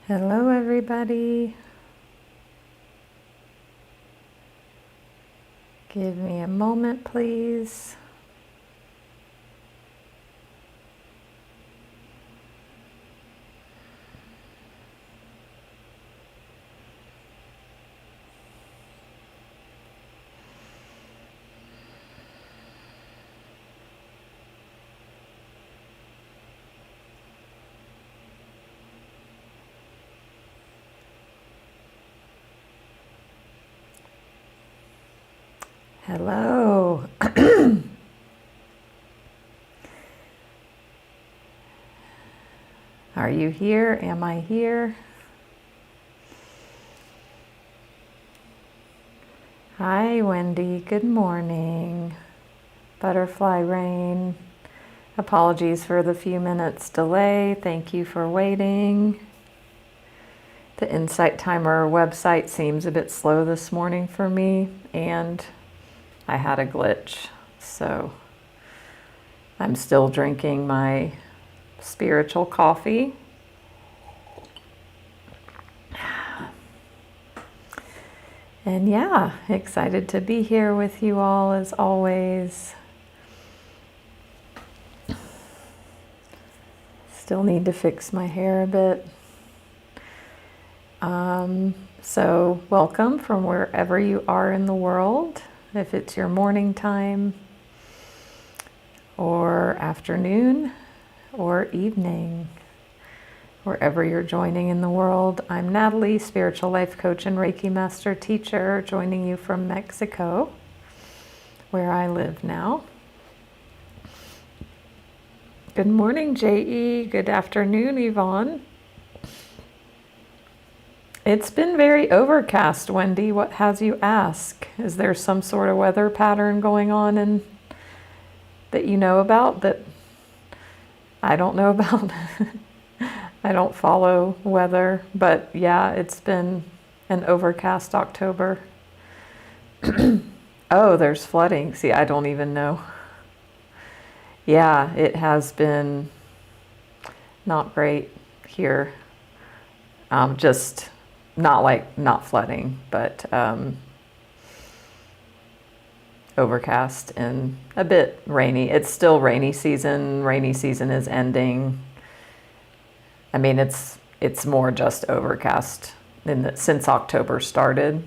Hello, everybody. Give me a moment, please. Hello. Are you here? Am I here? Hi, Wendy. Good morning. Butterfly Rain. Apologies for the few minutes delay. Thank you for waiting. The Insight Timer website seems a bit slow this morning for me, and I had a glitch, so I'm still drinking my spiritual coffee. And yeah, excited to be here with you all as always. Still need to fix my hair a bit. So welcome from wherever you are in the world. If it's your morning time or afternoon or evening, wherever you're joining in the world. I'm Natalie, spiritual life coach and Reiki master teacher, joining you from Mexico, where I live now. Good morning, J.E. Good afternoon, Yvonne. It's been very overcast, Wendy. What has you ask? Is there some sort of weather pattern going on and that you know about that I don't know about? I don't follow weather, but yeah, it's been an overcast October. Oh, there's flooding. See, I don't even know. Yeah, it has been not great here. Just not flooding, but overcast and a bit rainy. It's still rainy season. Rainy season is ending. I mean, it's more just overcast since October started.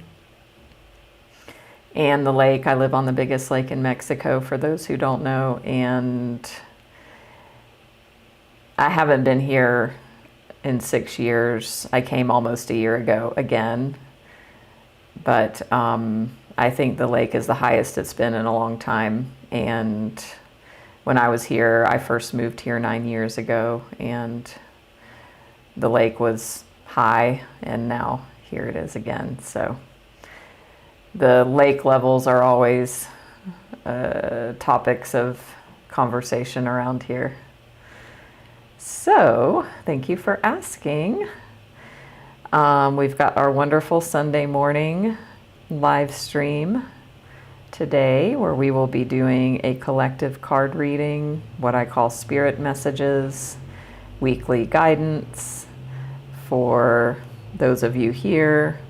And the lake, I live on the biggest lake in Mexico, for those who don't know, and I haven't been here in 6 years. I came almost a year ago again, but I think the lake is the highest it's been in a long time. And when I was here, I first moved here 9 years ago, and the lake was high, and now here it is again. So the lake levels are always topics of conversation around here. So thank you for asking. We've got our wonderful Sunday morning live stream today, where we will be doing a collective card reading, what I call spirit messages, weekly guidance for those of you here.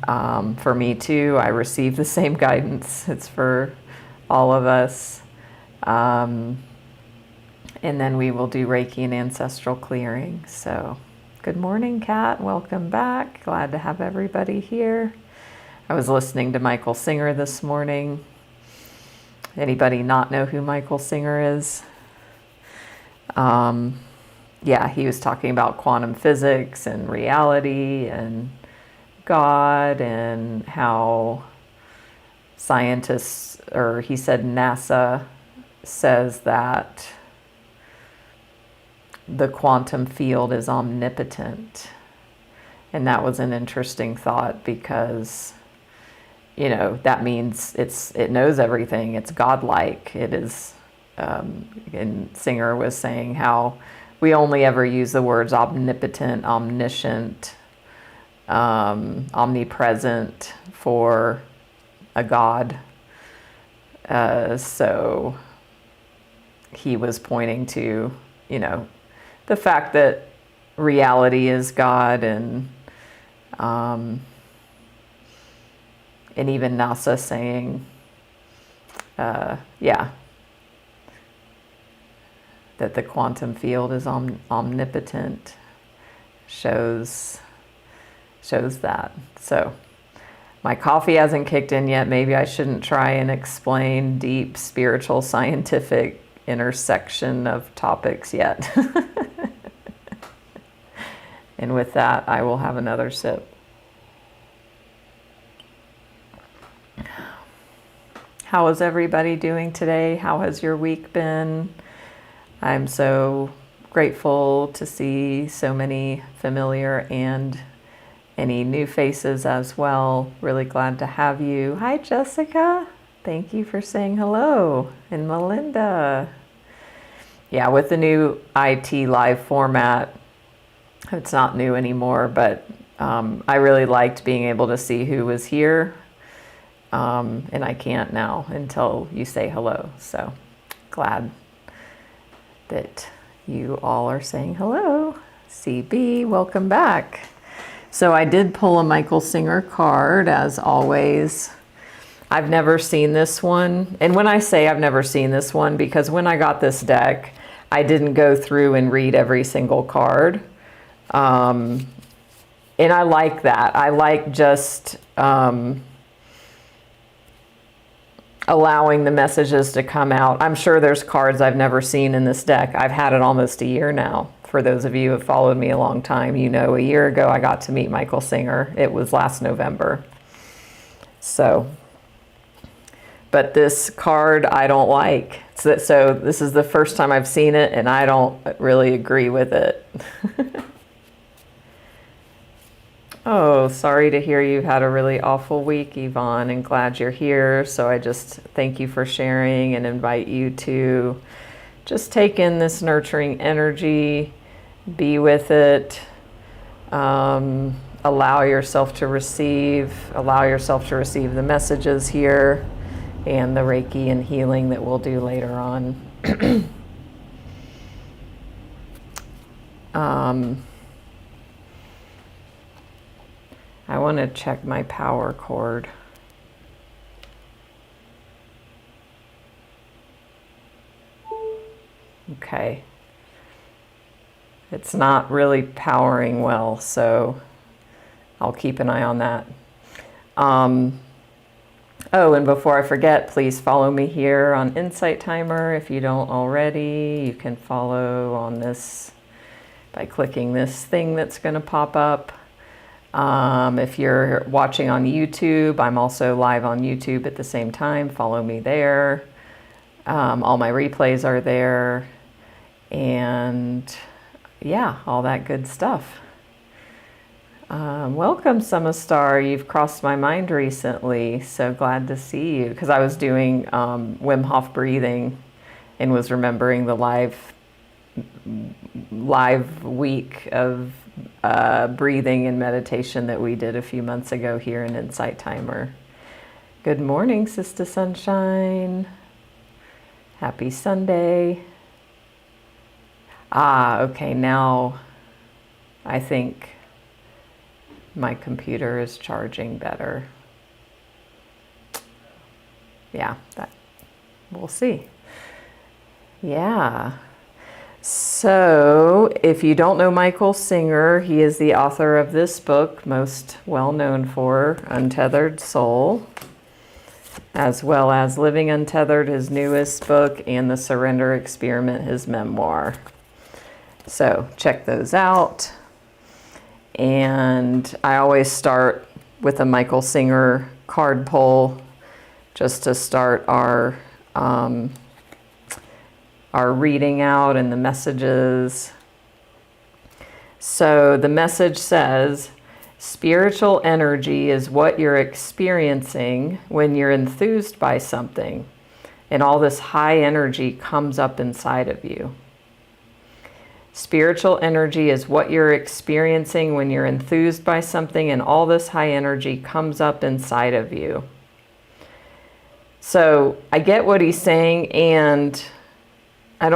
For me too, I receive the same guidance. It's for all of us. And then we will do Reiki and Ancestral Clearing. So good morning, Kat. Welcome back. Glad to have everybody here. I was listening to Michael Singer this morning. Anybody not know who Michael Singer is? Yeah, he was talking about quantum physics and reality and God, and how scientists, or he said NASA says that the quantum field is omnipotent. And that was an interesting thought, because that means it knows everything. It's godlike. It is, and Singer was saying how we only ever use the words omnipotent, omniscient, omnipresent for a God. So he was pointing to, the fact that reality is God, and even NASA saying, yeah, that the quantum field is omnipotent shows that. So my coffee hasn't kicked in yet. Maybe I shouldn't try and explain deep spiritual scientific intersection of topics yet. And with that, I will have another sip. How is everybody doing today? How has your week been? I'm so grateful to see so many familiar and any new faces as well. Really glad to have you. Hi, Jessica. Thank you for saying hello. And Melinda. Yeah, with the new IT live format, it's not new anymore, but I really liked being able to see who was here. And I can't now until you say hello. So glad that you all are saying hello. CB, welcome back. So I did pull a Michael Singer card, as always. I've never seen this one. And when I say I've never seen this one, because when I got this deck, I didn't go through and read every single card. And I like that. I like just allowing the messages to come out. I'm sure there's cards I've never seen in this deck. I've had it almost a year now. For those of you who have followed me a long time, you know, a year ago I got to meet Michael Singer. It was last November. So, but this card I don't like. So this is the first time I've seen it, and I don't really agree with it. Oh, sorry to hear you've had a really awful week, Yvonne, and glad you're here. So I just thank you for sharing and invite you to just take in this nurturing energy, be with it, allow yourself to receive the messages here and the Reiki and healing that we'll do later on. I want to check my power cord. Okay. It's not really powering well, so I'll keep an eye on that. Oh, and before I forget, please follow me here on Insight Timer. If you don't already, you can follow on this by clicking this thing that's going to pop up. If you're watching on YouTube, I'm also live on YouTube at the same time. Follow me there. All my replays are there. And yeah, all that good stuff. Welcome, Summer. You've crossed my mind recently. So glad to see you. Because I was doing Wim Hof breathing and was remembering the live week of breathing and meditation that we did a few months ago here in Insight Timer. Good morning, Sister Sunshine. Happy Sunday. Okay, now I think my computer is charging better. Yeah, that we'll see. Yeah. So, if you don't know Michael Singer, he is the author of this book, most well known for Untethered Soul, as well as Living Untethered, his newest book, and The Surrender Experiment, his memoir. So, check those out. And I always start with a Michael Singer card pull just to start our reading out and the messages. So the message says, spiritual energy is what you're experiencing when you're enthused by something, and all this high energy comes up inside of you. Spiritual energy is what you're experiencing when you're enthused by something, and all this high energy comes up inside of you. So I get what he's saying, and I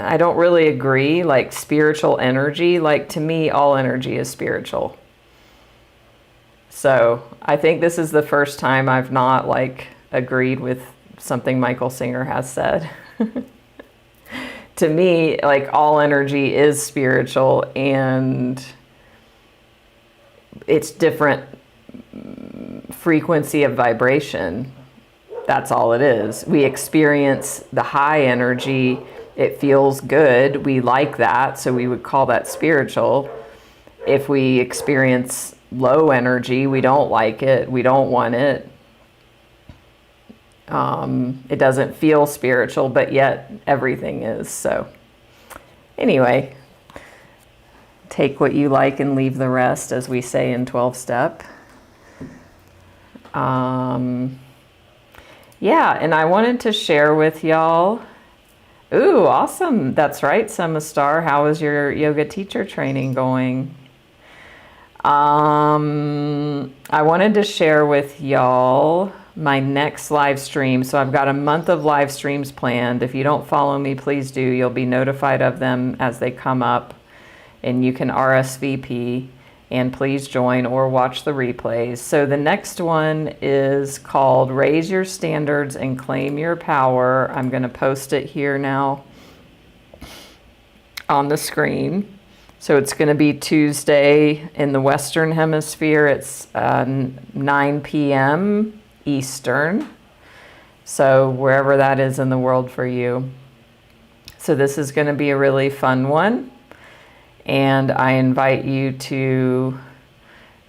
I don't really agree. Like spiritual energy, like to me, all energy is spiritual. So I think this is the first time I've not like agreed with something Michael Singer has said. To me, like all energy is spiritual, and it's different frequency of vibration. That's all it is. We experience the high energy. It feels good. We like that. So we would call that spiritual. If we experience low energy, we don't like it. We don't want it. It doesn't feel spiritual, but yet everything is. So anyway, take what you like and leave the rest, as we say in 12-step. Yeah, and I wanted to share with y'all. Ooh, awesome. That's right, Summer Star. How is your yoga teacher training going? I wanted to share with y'all my next live stream. So I've got a month of live streams planned. If you don't follow me, please do. You'll be notified of them as they come up, and you can RSVP. And please join or watch the replays. So the next one is called Raise Your Standards and Claim Your Power. I'm going to post it here now on the screen. So it's going to be Tuesday in the Western Hemisphere. It's 9 p.m. Eastern. So wherever that is in the world for you. So this is going to be a really fun one. And I invite you to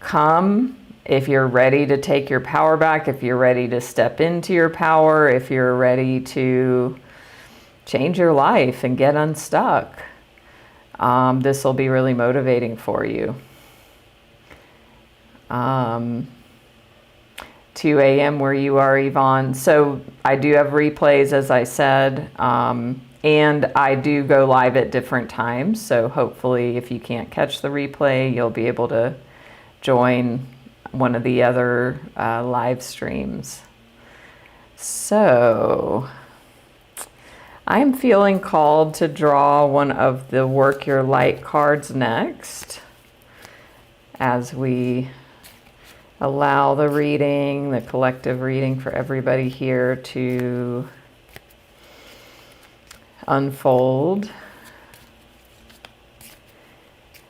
come if you're ready to take your power back, if you're ready to step into your power, if you're ready to change your life and get unstuck. This will be really motivating for you. 2 a.m. where you are, Yvonne. So I do have replays, as I said. And I do go live at different times. So hopefully if you can't catch the replay, you'll be able to join one of the other live streams. So I'm feeling called to draw one of the Work Your Light cards next, as we allow the reading, the collective reading for everybody here to unfold.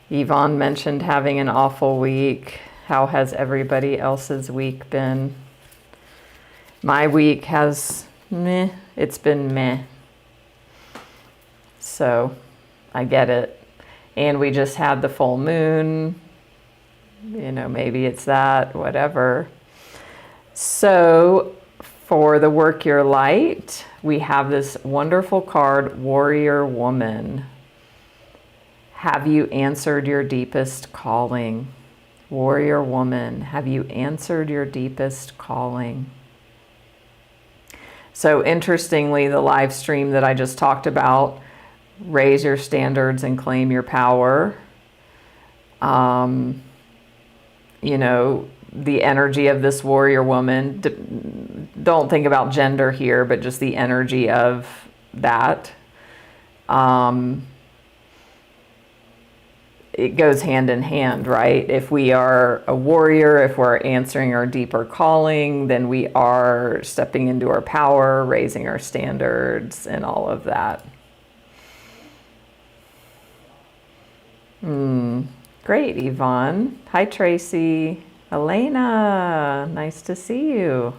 Yvonne mentioned having an awful week. How has everybody else's week been? My week has meh. It's been meh. So I get it. And we just had the full moon. You know, maybe it's that, whatever. So for the Work Your Light, we have this wonderful card, Warrior Woman. Have you answered your deepest calling? Warrior Woman, have you answered your deepest calling? So interestingly, the live stream that I just talked about, Raise Your Standards and Claim Your Power, you know, the energy of this warrior woman, don't think about gender here, but just the energy of that. It goes hand in hand, right? If we are a warrior, if we're answering our deeper calling, then we are stepping into our power, raising our standards, and all of that. Great, Yvonne. Hi, Tracy. Elena, nice to see you.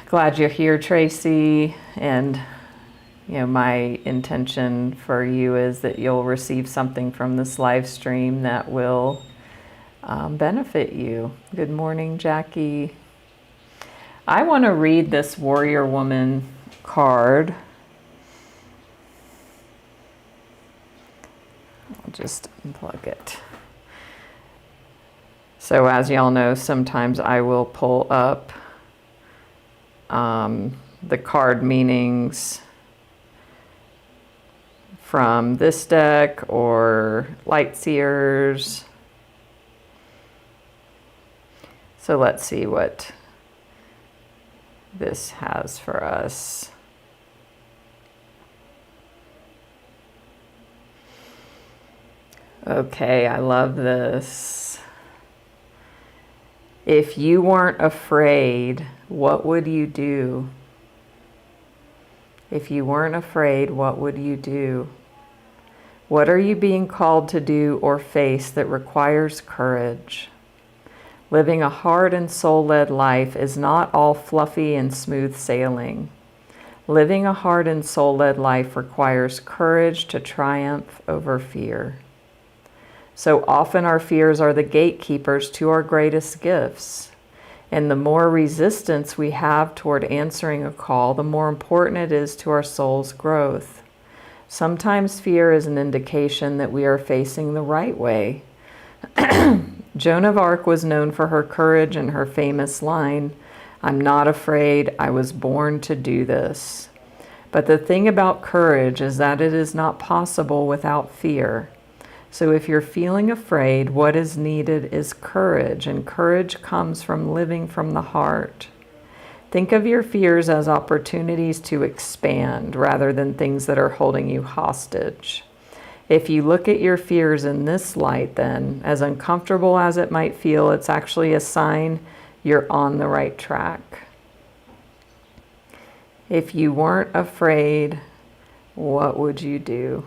Glad you're here, Tracy. And, you know, my intention for you is that you'll receive something from this live stream that will benefit you. Good morning, Jackie. I want to read this Warrior Woman card. I'll just unplug it. So as y'all know, sometimes I will pull up the card meanings from this deck or Lightseers. So let's see what this has for us. Okay, I love this. If you weren't afraid, what would you do? If you weren't afraid, what would you do? What are you being called to do or face that requires courage? Living a heart and soul-led life is not all fluffy and smooth sailing. Living a heart and soul-led life requires courage to triumph over fear. So often our fears are the gatekeepers to our greatest gifts. And the more resistance we have toward answering a call, the more important it is to our soul's growth. Sometimes fear is an indication that we are facing the right way. Joan of Arc was known for her courage and her famous line, "I'm not afraid, I was born to do this." But the thing about courage is that it is not possible without fear. So if you're feeling afraid, what is needed is courage, and courage comes from living from the heart. Think of your fears as opportunities to expand rather than things that are holding you hostage. If you look at your fears in this light, then, as uncomfortable as it might feel, it's actually a sign you're on the right track. If you weren't afraid, what would you do?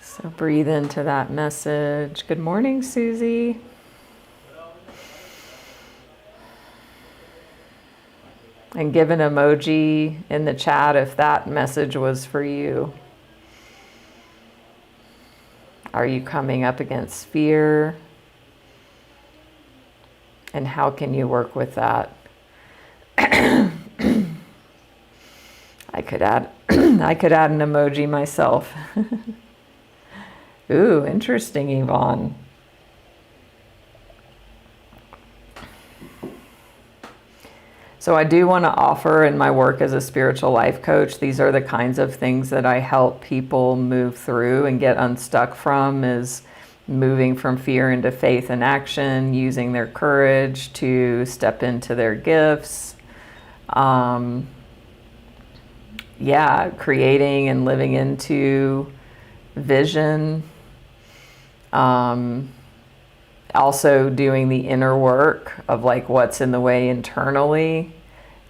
So breathe into that message. Good morning, Susie. And give an emoji in the chat if that message was for you. Are you coming up against fear? And how can you work with that? I could add I could add an emoji myself. Ooh, interesting, Yvonne. So I do want to offer in my work as a spiritual life coach, these are the kinds of things that I help people move through and get unstuck from, is moving from fear into faith and action, using their courage to step into their gifts. Creating and living into vision. Also doing the inner work of like what's in the way internally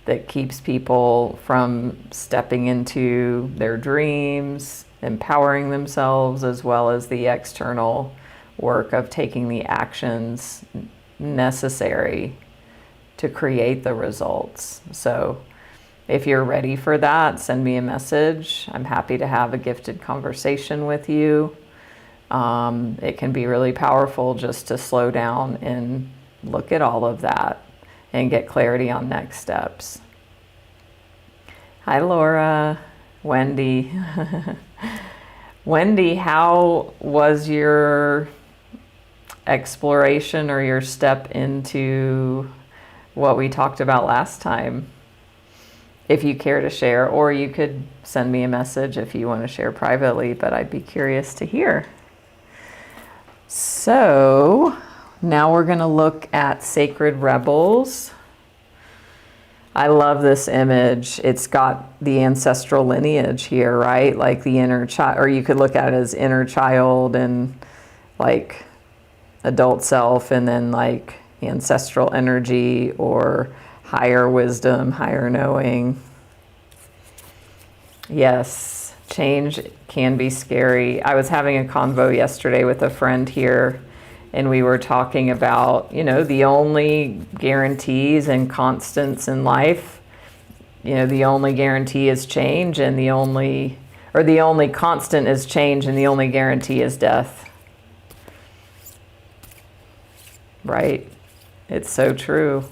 that keeps people from stepping into their dreams, empowering themselves, as well as the external work of taking the actions necessary to create the results. So if you're ready for that, send me a message. I'm happy to have a gifted conversation with you. It can be really powerful just to slow down and look at all of that and get clarity on next steps. Hi, Laura. Wendy. Wendy, how was your exploration or your step into what we talked about last time? If you care to share, or you could send me a message if you want to share privately, but I'd be curious to hear. So now we're going to look at Sacred Rebels. I love this image. It's got the ancestral lineage here, right? Like the inner child, or you could look at it as inner child and like adult self, and then like ancestral energy or higher wisdom, higher knowing. Yes. Change can be scary. I was having a convo yesterday with a friend here, and we were talking about, the only guarantees and constants in life, the only guarantee is change, and the only constant is change, and the only guarantee is death. Right? It's so true.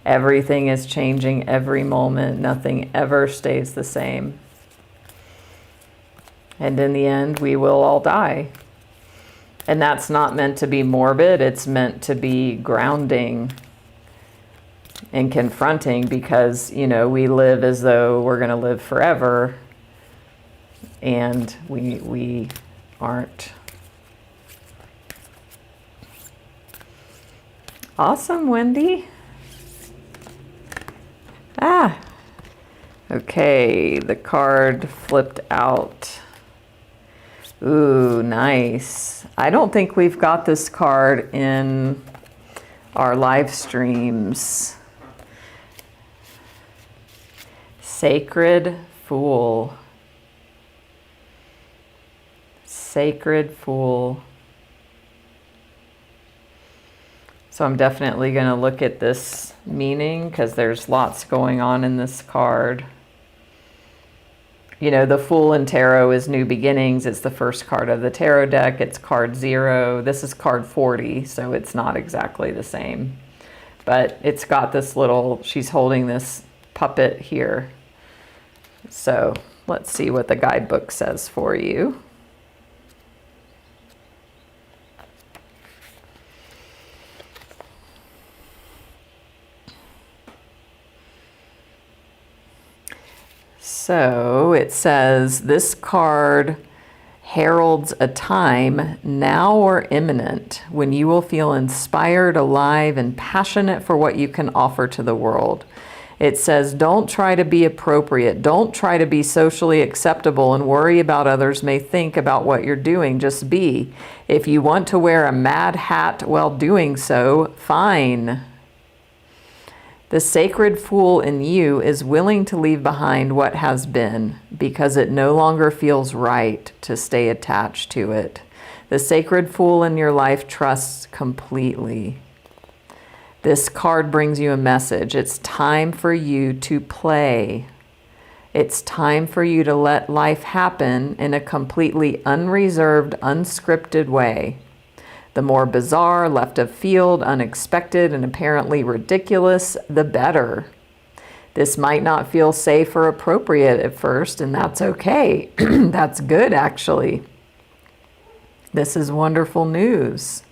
Everything is changing every moment. Nothing ever stays the same. And in the end, we will all die. And that's not meant to be morbid. It's meant to be grounding and confronting, because, we live as though we're going to live forever. And we aren't. Awesome, Wendy. Okay, the card flipped out. Ooh, nice. I don't think we've got this card in our live streams. Sacred Fool. Sacred Fool. So I'm definitely going to look at this meaning because there's lots going on in this card. You know, the Fool in Tarot is New Beginnings. It's the first card of the tarot deck. It's card 0. This is card 40, so it's not exactly the same. But it's got this little, she's holding this puppet here. So let's see what the guidebook says for you. So it says, this card heralds a time, now or imminent, when you will feel inspired, alive, and passionate for what you can offer to the world. It says, don't try to be appropriate. Don't try to be socially acceptable and worry about others may think about what you're doing. Just be. If you want to wear a mad hat while doing so, fine. The sacred fool in you is willing to leave behind what has been because it no longer feels right to stay attached to it. The sacred fool in your life trusts completely. This card brings you a message. It's time for you to play. It's time for you to let life happen in a completely unreserved, unscripted way. The more bizarre, left of field, unexpected, and apparently ridiculous, the better. This might not feel safe or appropriate at first, and that's okay. That's good, actually. This is wonderful news.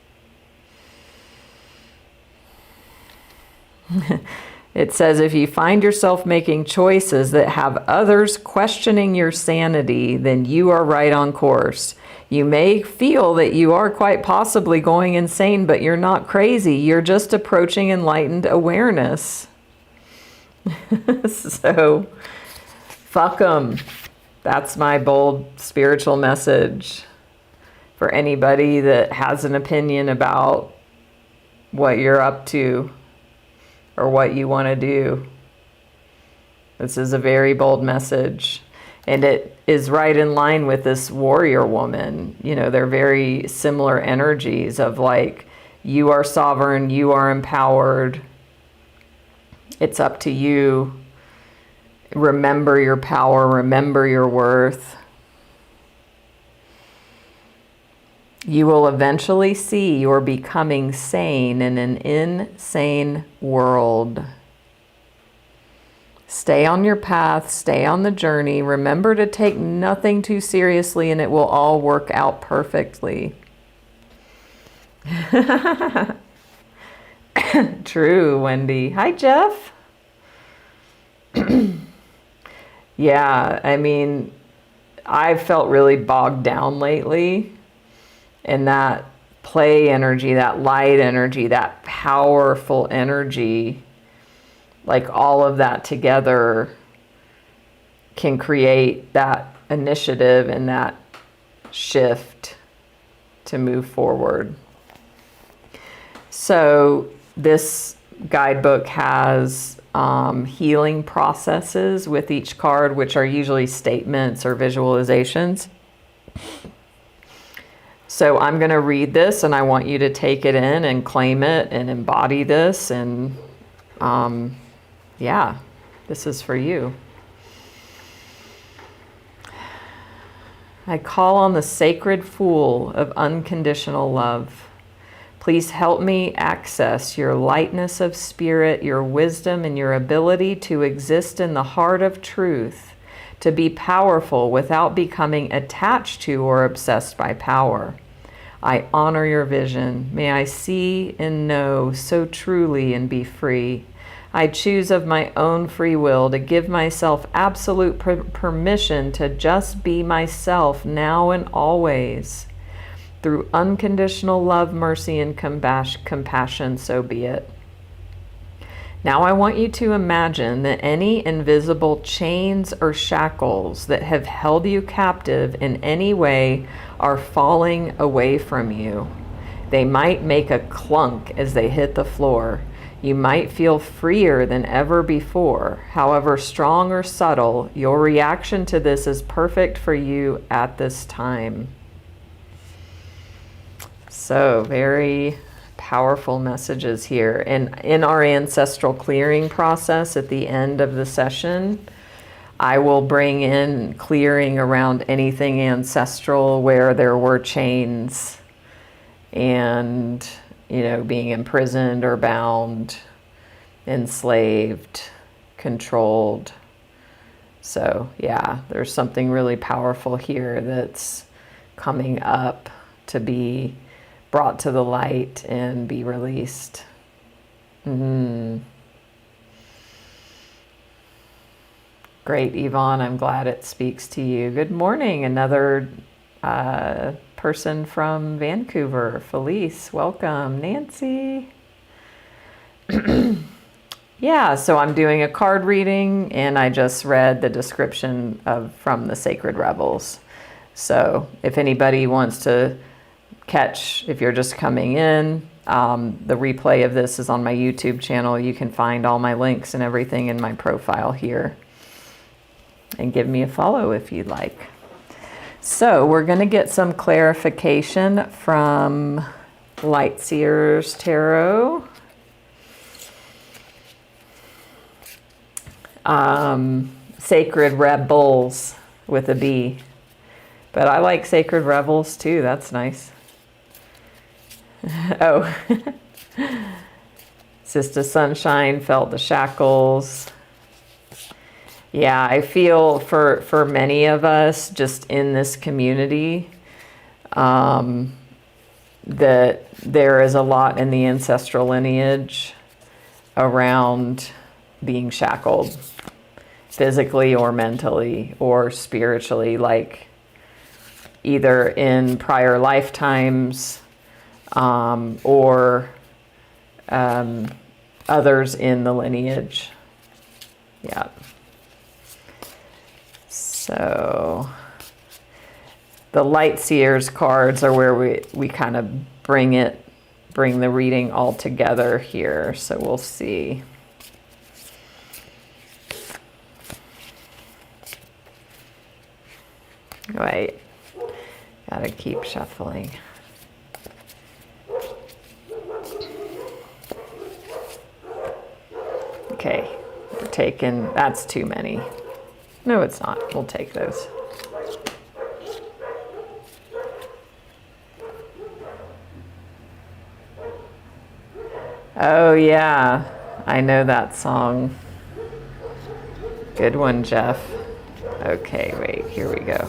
It says, if you find yourself making choices that have others questioning your sanity, then you are right on course. You may feel that you are quite possibly going insane, but you're not crazy. You're just approaching enlightened awareness. So, fuck 'em. That's my bold spiritual message for anybody that has an opinion about what you're up to or what you want to do. This is a very bold message. And it is right in line with this warrior woman. You know, they're very similar energies of like, you are sovereign, you are empowered. It's up to you. Remember your power, remember your worth. You will eventually see you're becoming sane in an insane world. Stay on your path, stay on the journey. Remember to take nothing too seriously and it will all work out perfectly. True, Wendy. Hi, Jeff. Yeah, I mean, I've felt really bogged down lately in that play energy, that light energy, that powerful energy. Like all of that together can create that initiative and that shift to move forward. So this guidebook has healing processes with each card, which are usually statements or visualizations. So I'm going to read this and I want you to take it in and claim it and embody this. And yeah, this is for you. I call on the sacred fool of unconditional love. Please help me access your lightness of spirit, your wisdom, and your ability to exist in the heart of truth, to be powerful without becoming attached to or obsessed by power. I honor your vision. May I see and know so truly and be free. I choose of my own free will to give myself absolute permission to just be myself now and always. Through unconditional love, mercy, and compassion, so be it. Now I want you to imagine that any invisible chains or shackles that have held you captive in any way are falling away from you. They might make a clunk as they hit the floor. You might feel freer than ever before. However strong or subtle, your reaction to this is perfect for you at this time. So, very powerful messages here. And in our ancestral clearing process at the end of the session, I will bring in clearing around anything ancestral where there were chains and, you know, being imprisoned or bound, enslaved, controlled. So yeah, there's something really powerful here that's coming up to be brought to the light and be released. Great, Yvonne. I'm glad it speaks to you. Good morning. Another person from Vancouver. Felice, welcome. Nancy. Yeah, so I'm doing a card reading, and I just read the description from the Sacred Rebels. So if anybody wants to catch, if you're just coming in, the replay of this is on my YouTube channel. You can find all my links and everything in my profile here. And give me a follow if you'd like. So we're going to get some clarification from Lightseers Tarot. Sacred Rebels with a B. But I like Sacred Rebels too. That's nice. Oh. Sister Sunshine felt the shackles. Yeah, I feel for many of us just in this community that there is a lot in the ancestral lineage around being shackled physically or mentally or spiritually, like either in prior lifetimes or others in the lineage. Yeah. So the Lightseers cards are where we kind of bring the reading all together here. So we'll see. Wait, gotta keep shuffling. Okay, we're taking, that's too many. No, it's not. We'll take those. Oh, yeah. I know that song. Good one, Jeff. Okay, wait. Here we go.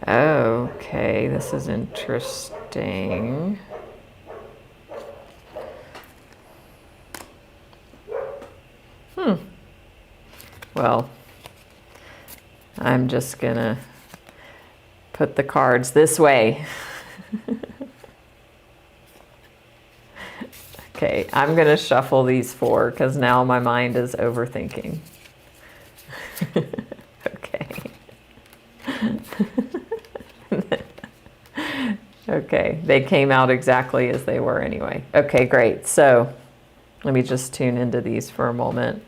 Okay, this is interesting. Well, I'm just gonna put the cards this way. Okay, I'm gonna shuffle these 4 because now my mind is overthinking. Okay. Okay, they came out exactly as they were anyway. Okay, great. So let me just tune into these for a moment.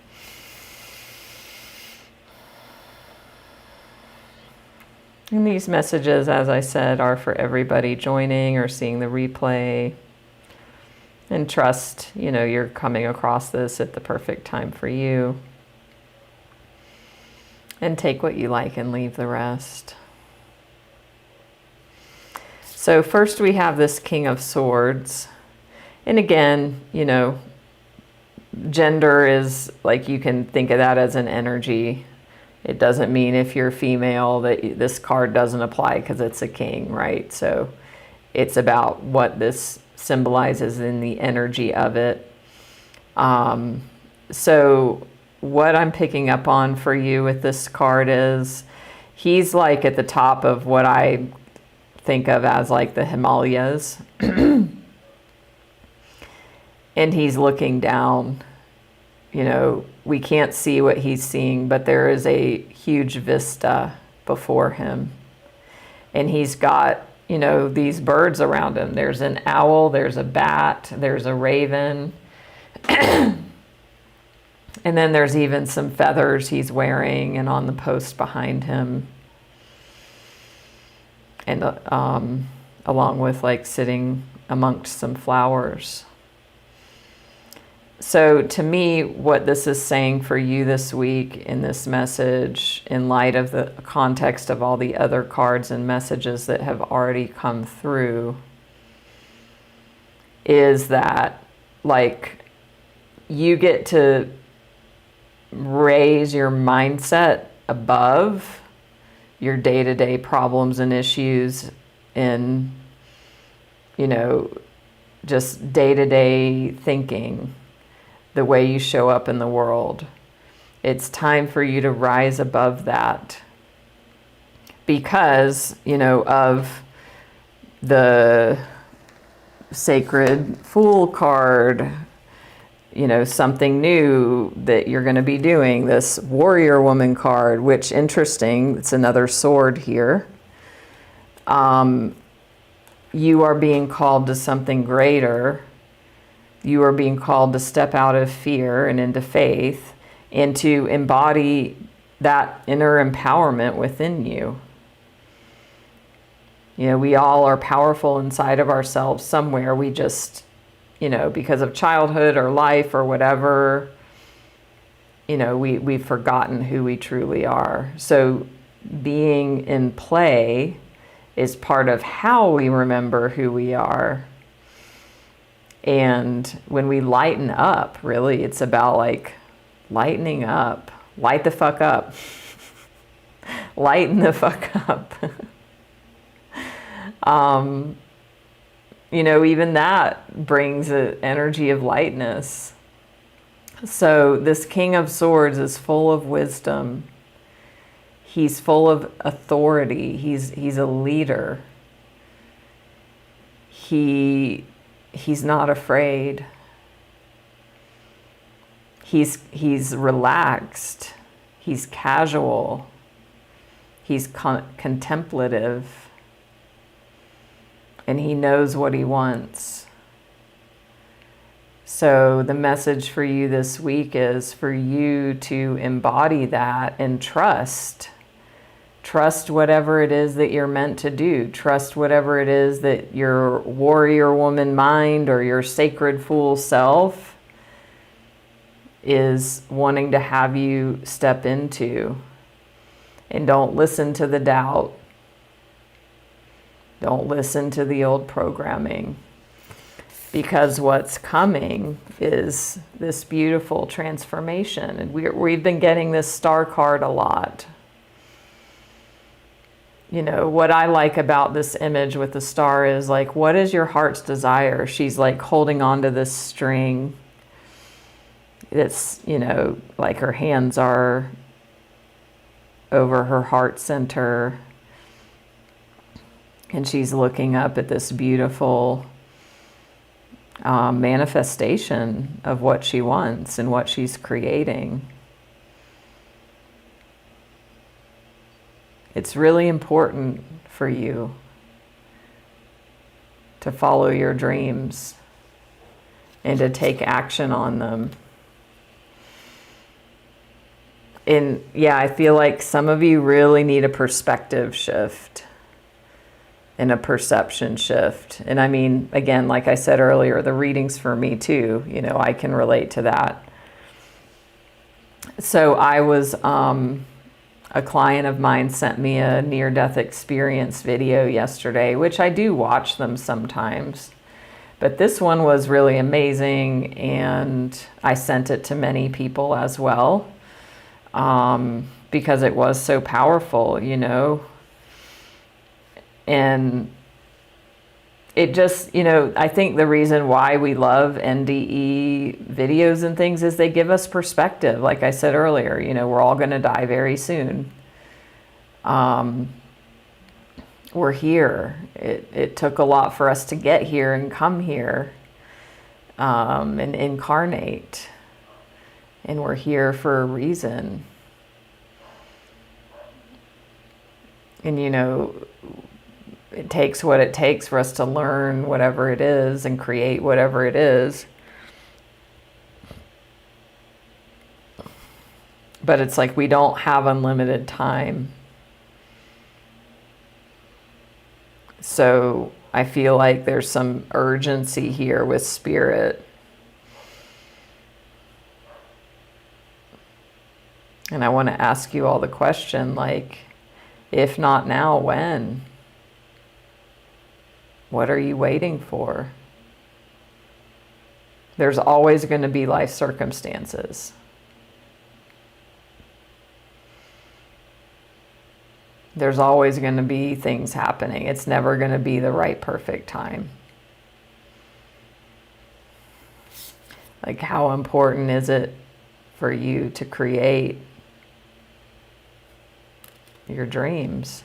And these messages, as I said, are for everybody joining or seeing the replay. And trust, you know, you're coming across this at the perfect time for you. And take what you like and leave the rest. So first we have this King of Swords. And again, you know, gender is like, you can think of that as an energy. It doesn't mean if you're female that this card doesn't apply because it's a king, right? So it's about what this symbolizes in the energy of it. So what I'm picking up on for you with this card is he's like at the top of what I think of as like the Himalayas. and he's looking down. You know, we can't see what he's seeing, but there is a huge vista before him. And he's got, you know, these birds around him. There's an owl, there's a bat, there's a raven. And then there's even some feathers he's wearing and on the post behind him. And along with like sitting amongst some flowers. So to me, what this is saying for you this week in this message, in light of the context of all the other cards and messages that have already come through, is that like you get to raise your mindset above your day-to-day problems and issues in, you know, just day-to-day thinking, the way you show up in the world. It's time for you to rise above that because, you know, of the Sacred Fool card, you know, something new that you're going to be doing, this Warrior Woman card, which, interesting, it's another sword here. You are being called to something greater. You are being called to step out of fear and into faith and to embody that inner empowerment within you. You know, we all are powerful inside of ourselves somewhere. We just, you know, because of childhood or life or whatever, you know, we've forgotten who we truly are. So being in play is part of how we remember who we are. And when we lighten up, really, it's about like lightening up. Light the fuck up. Lighten the fuck up. You know, even that brings an energy of lightness. So this King of Swords is full of wisdom. He's full of authority. He's a leader. He's not afraid. He's relaxed. He's casual. He's contemplative. And he knows what he wants. So the message for you this week is for you to embody that and trust. Trust whatever it is that you're meant to do. Trust whatever it is that your warrior woman mind or your sacred fool self is wanting to have you step into. And don't listen to the doubt. Don't listen to the old programming. Because what's coming is this beautiful transformation. And we've been getting this star card a lot. You know, what I like about this image with the star is like, what is your heart's desire? She's like holding on to this string. It's, you know, like her hands are over her heart center. And she's looking up at this beautiful manifestation of what she wants and what she's creating. It's really important for you to follow your dreams and to take action on them. And yeah, I feel like some of you really need a perspective shift and a perception shift. And I mean, again, like I said earlier, the readings for me too, you know, I can relate to that. So I was, a client of mine sent me a near-death experience video yesterday, which I do watch them sometimes. But this one was really amazing, and I sent it to many people as well, because it was so powerful, you know. And it just, you know, I think the reason why we love NDE videos and things is they give us perspective. Like I said earlier, you know, we're all going to die very soon. We're here. It took a lot for us to get here and come here. and incarnate. And we're here for a reason. And it takes what it takes for us to learn whatever it is and create whatever it is. But it's like we don't have unlimited time. So I feel like there's some urgency here with spirit. And I want to ask you all the question, like, if not now, when? What are you waiting for? There's always going to be life circumstances. There's always going to be things happening. It's never going to be the right, perfect time. Like, how important is it for you to create your dreams?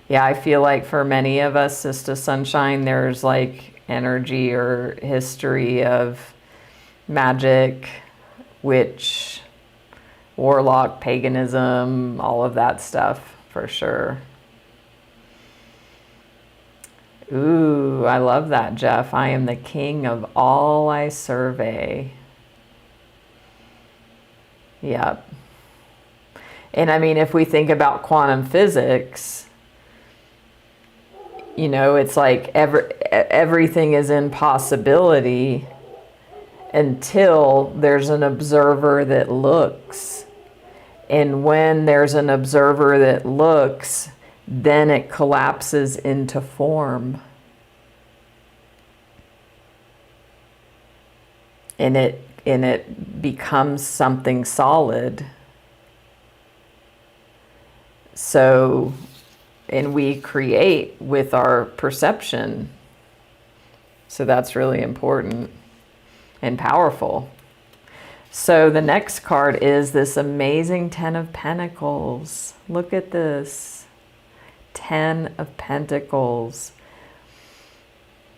Yeah, I feel like for many of us, Sister Sunshine, there's like energy or history of magic, witch, warlock, paganism, all of that stuff for sure. Ooh, I love that, Jeff. I am the king of all I survey. Yep. And I mean, if we think about quantum physics, it's like everything is in possibility until there's an observer that looks. And when there's an observer that looks, then it collapses into form. And it becomes something solid. So, and we create with our perception. So that's really important and powerful. So the next card is this amazing 10 of Pentacles. Look at this. 10 of Pentacles.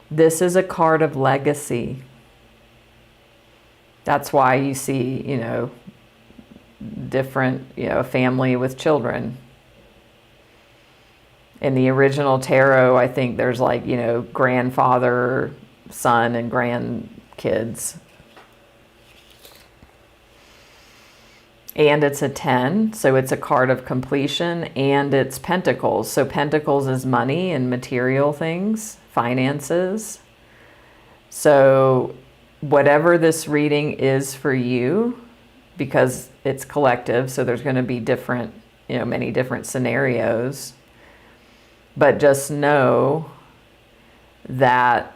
This is a card of legacy. That's why you see, different, family with children. In the original tarot, I think there's like, grandfather, son, and grandkids. And it's a 10, so it's a card of completion, and it's pentacles. So pentacles is money and material things, finances. So whatever this reading is for you, because it's collective, so there's going to be different, many different scenarios. But just know that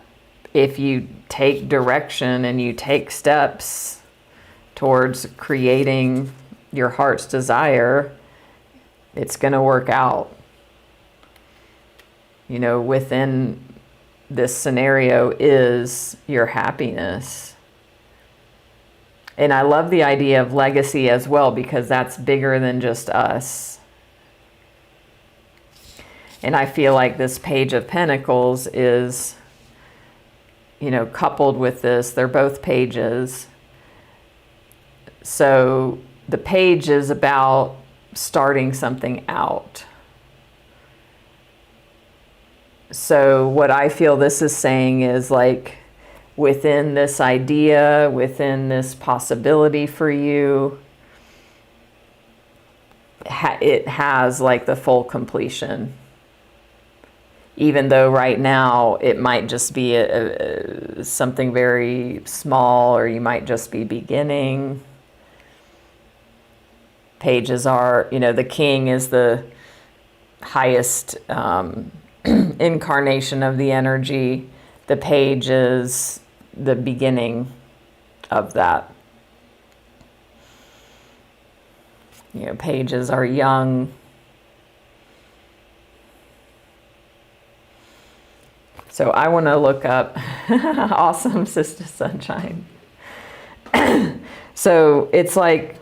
if you take direction and you take steps towards creating your heart's desire, it's going to work out. Within this scenario is your happiness. And I love the idea of legacy as well, because that's bigger than just us. And I feel like this Page of Pentacles is, coupled with this. They're both pages. So the page is about starting something out. So what I feel this is saying is like, within this idea, within this possibility for you, it has like the full completion. Even though right now it might just be something very small, or you might just be beginning. Pages are, the king is the highest incarnation of the energy. The page is the beginning of that. Pages are young. So I want to look up, awesome, Sister Sunshine. So it's like,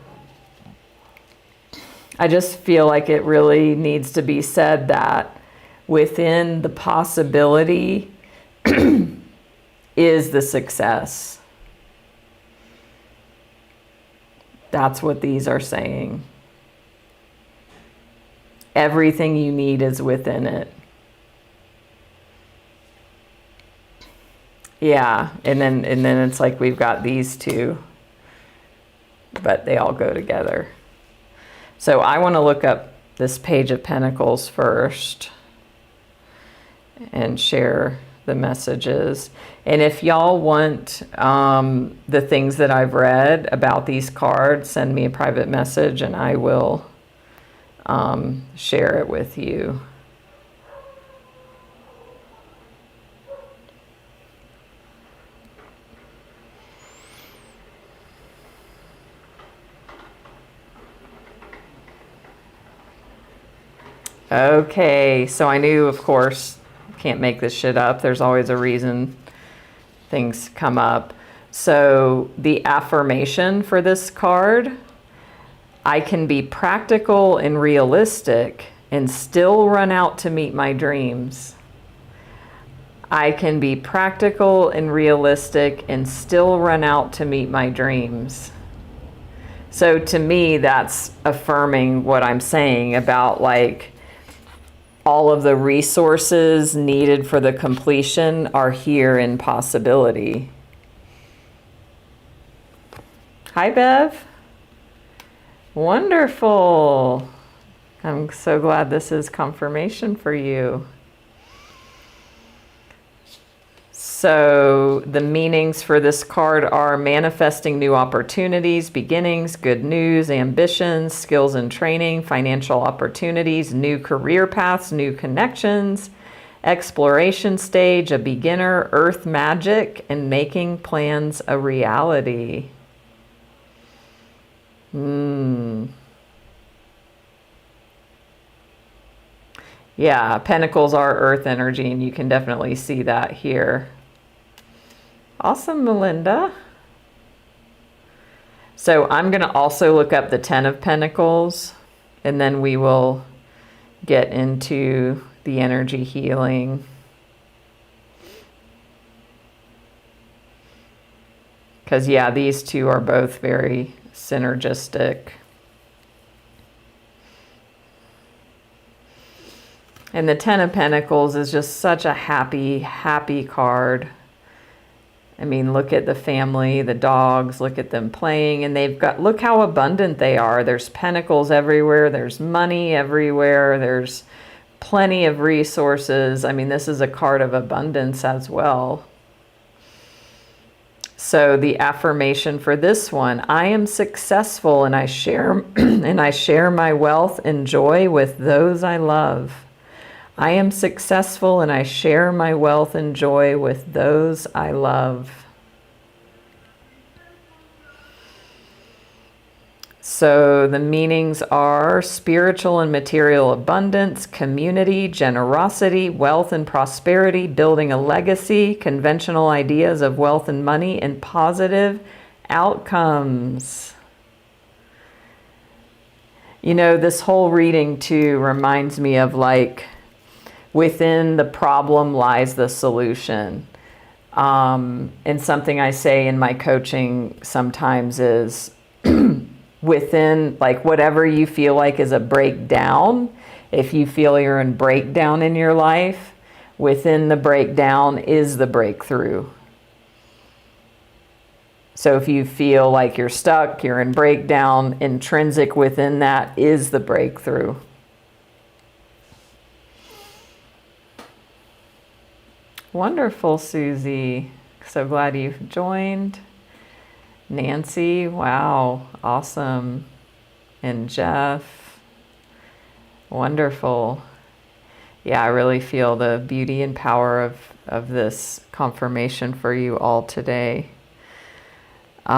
I just feel like it really needs to be said that within the possibility is the success. That's what these are saying. Everything you need is within it. Yeah, and then it's like we've got these two, but they all go together. So I want to look up this Page of Pentacles first and share the messages. And if y'all want the things that I've read about these cards, send me a private message and I will share it with you. Okay, so I knew, of course, can't make this shit up. There's always a reason things come up. So the affirmation for this card: I can be practical and realistic and still run out to meet my dreams. I can be practical and realistic and still run out to meet my dreams. So to me, that's affirming what I'm saying about like all of the resources needed for the completion are here in possibility. Hi, Bev. Wonderful. I'm so glad this is confirmation for you. So the meanings for this card are manifesting new opportunities, beginnings, good news, ambitions, skills and training, financial opportunities, new career paths, new connections, exploration stage, a beginner, earth magic, and making plans a reality. Yeah, pentacles are earth energy, and you can definitely see that here. Awesome, Melinda. So I'm going to also look up the 10 of Pentacles, and then we will get into the energy healing. Because, yeah, these two are both very synergistic. And the 10 of Pentacles is just such a happy, happy card. I mean, look at the family, the dogs, look at them playing, and they've got, look how abundant they are. There's pentacles everywhere, there's money everywhere, there's plenty of resources. I mean, this is a card of abundance as well. So the affirmation for this one: I am successful and I share and I share my wealth and joy with those I love. I am successful and I share my wealth and joy with those I love. So the meanings are spiritual and material abundance, community, generosity, wealth and prosperity, building a legacy, conventional ideas of wealth and money, and positive outcomes. You know, this whole reading too reminds me of like, within the problem lies the solution. And something I say in my coaching sometimes is within, like, whatever you feel like is a breakdown, if you feel you're in breakdown in your life, within the breakdown is the breakthrough. So if you feel like you're stuck, you're in breakdown, intrinsic within that is the breakthrough. Wonderful, Susie. So glad you've joined. Nancy, wow, awesome. And Jeff, wonderful. Yeah, I really feel the beauty and power of this confirmation for you all today. So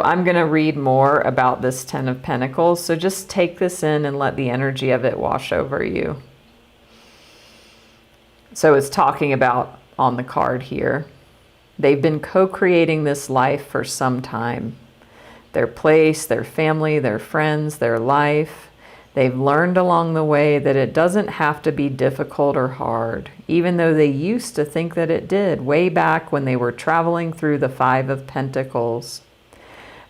I'm going to read more about this 10 of Pentacles. So just take this in and let the energy of it wash over you. So it's talking about, on the card here, they've been co-creating this life for some time. their place, their family, their friends, their life. They've learned along the way that it doesn't have to be difficult or hard, even though they used to think that it did, way back when they were traveling through the Five of Pentacles.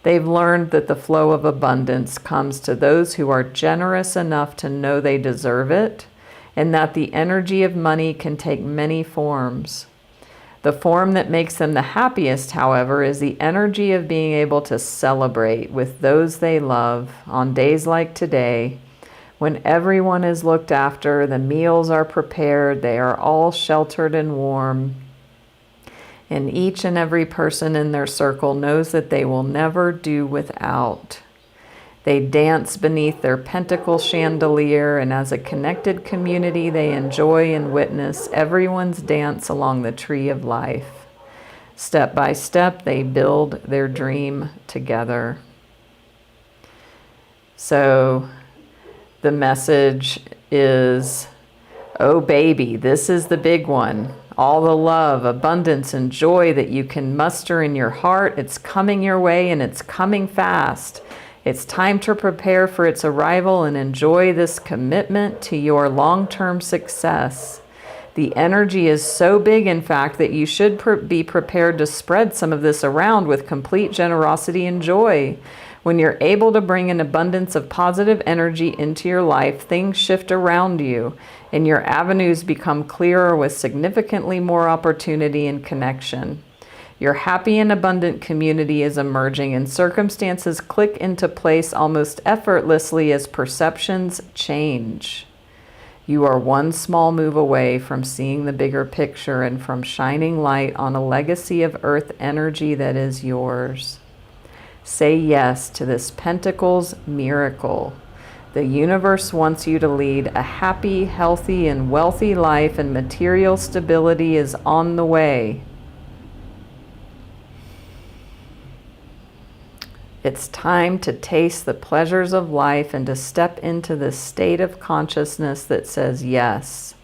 They've learned that the flow of abundance comes to those who are generous enough to know they deserve it, and that the energy of money can take many forms. The form that makes them the happiest, however, is the energy of being able to celebrate with those they love on days like today, when everyone is looked after, the meals are prepared, they are all sheltered and warm, and each and every person in their circle knows that they will never do without. They dance beneath their pentacle chandelier, and as a connected community, they enjoy and witness everyone's dance along the tree of life. Step by step, they build their dream together. So the message is, oh baby, this is the big one. All the love, abundance, and joy that you can muster in your heart, it's coming your way, and it's coming fast. It's time to prepare for its arrival and enjoy this commitment to your long-term success. The energy is so big, in fact, that you should be prepared to spread some of this around with complete generosity and joy. When you're able to bring an abundance of positive energy into your life, things shift around you, and your avenues become clearer with significantly more opportunity and connection. Your happy and abundant community is emerging, and circumstances click into place almost effortlessly as perceptions change. You are one small move away from seeing the bigger picture and from shining light on a legacy of earth energy that is yours. Say yes to this Pentacles miracle. The universe wants you to lead a happy, healthy, and wealthy life, and material stability is on the way. It's time to taste the pleasures of life and to step into the state of consciousness that says, yes,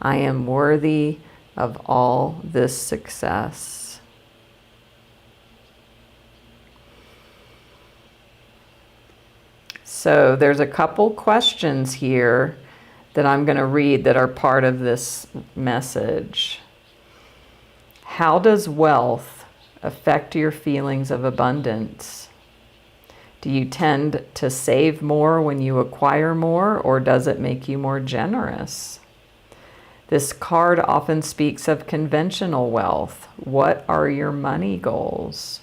I am worthy of all this success. So there's a couple questions here that I'm going to read that are part of this message. How does wealth affect your feelings of abundance? Do you tend to save more when you acquire more, or does it make you more generous? This card often speaks of conventional wealth. What are your money goals?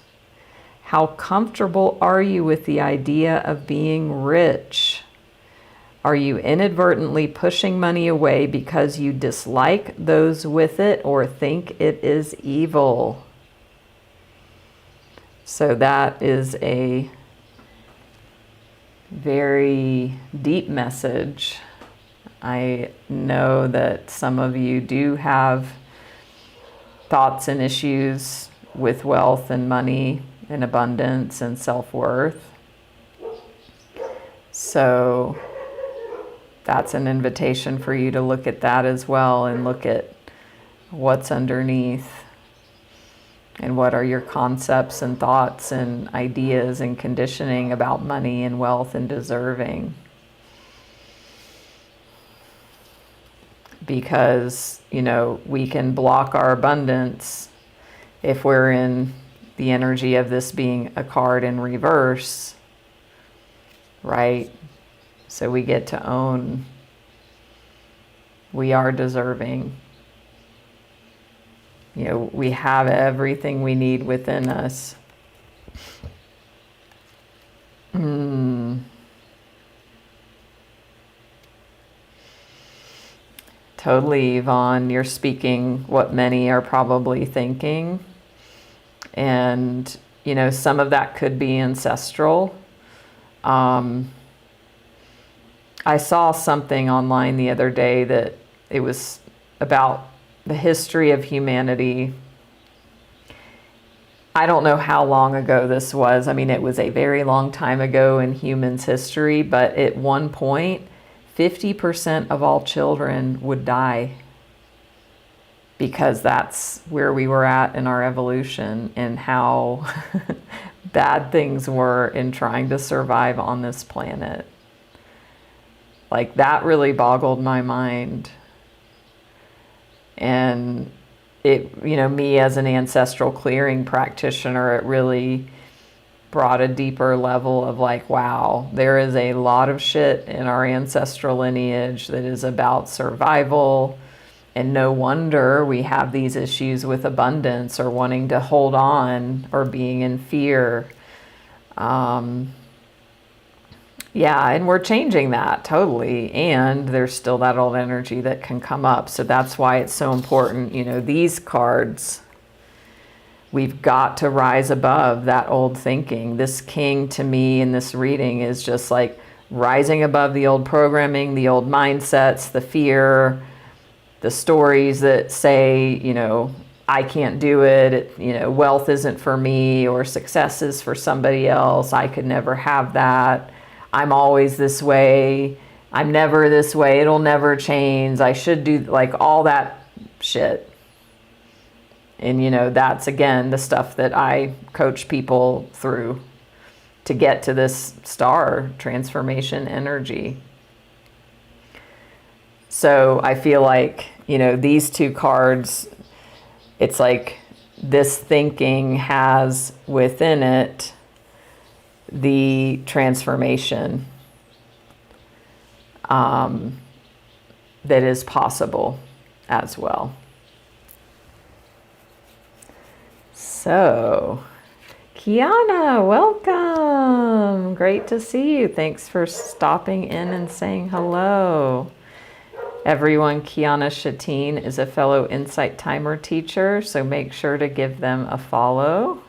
How comfortable are you with the idea of being rich? Are you inadvertently pushing money away because you dislike those with it or think it is evil? So that is a very deep message. I know that some of you do have thoughts and issues with wealth and money and abundance and self-worth. So that's an invitation for you to look at that as well, and look at what's underneath and what are your concepts and thoughts and ideas and conditioning about money and wealth and deserving. Because, you know, we can block our abundance if we're in the energy of this being a card in reverse, right? So we get to own, we are deserving. You know, we have everything we need within us. Totally, Yvonne, you're speaking what many are probably thinking. And, you know, some of that could be ancestral. I saw something online the other day that it was about the history of humanity. I don't know how long ago this was. I mean, it was a very long time ago in humans' history, but at one point, 50% of all children would die, because that's where we were at in our evolution, and how bad things were in trying to survive on this planet. Like, that really boggled my mind. And it, you know, me as an ancestral clearing practitioner, it really brought a deeper level of like, wow, there is a lot of shit in our ancestral lineage that is about survival. And no wonder we have these issues with abundance or wanting to hold on or being in fear. Yeah, and we're changing that totally. And there's still that old energy that can come up. So that's why it's so important. You know, these cards, we've got to rise above that old thinking. This king to me in this reading is just like rising above the old programming, the old mindsets, the fear, the stories that say, you know, I can't do it, you know, wealth isn't for me, or success is for somebody else. I could never have that. I'm always this way. I'm never this way. It'll never change. I should do, like, all that shit. And, you know, that's, again, the stuff that I coach people through to get to this star transformation energy. So I feel like, you know, these two cards, it's like this thinking has within it the transformation that is possible as well. So, Kiana, welcome. Great to see you. Thanks for stopping in and saying hello. Everyone, Kiana Shatine is a fellow Insight Timer teacher, so make sure to give them a follow.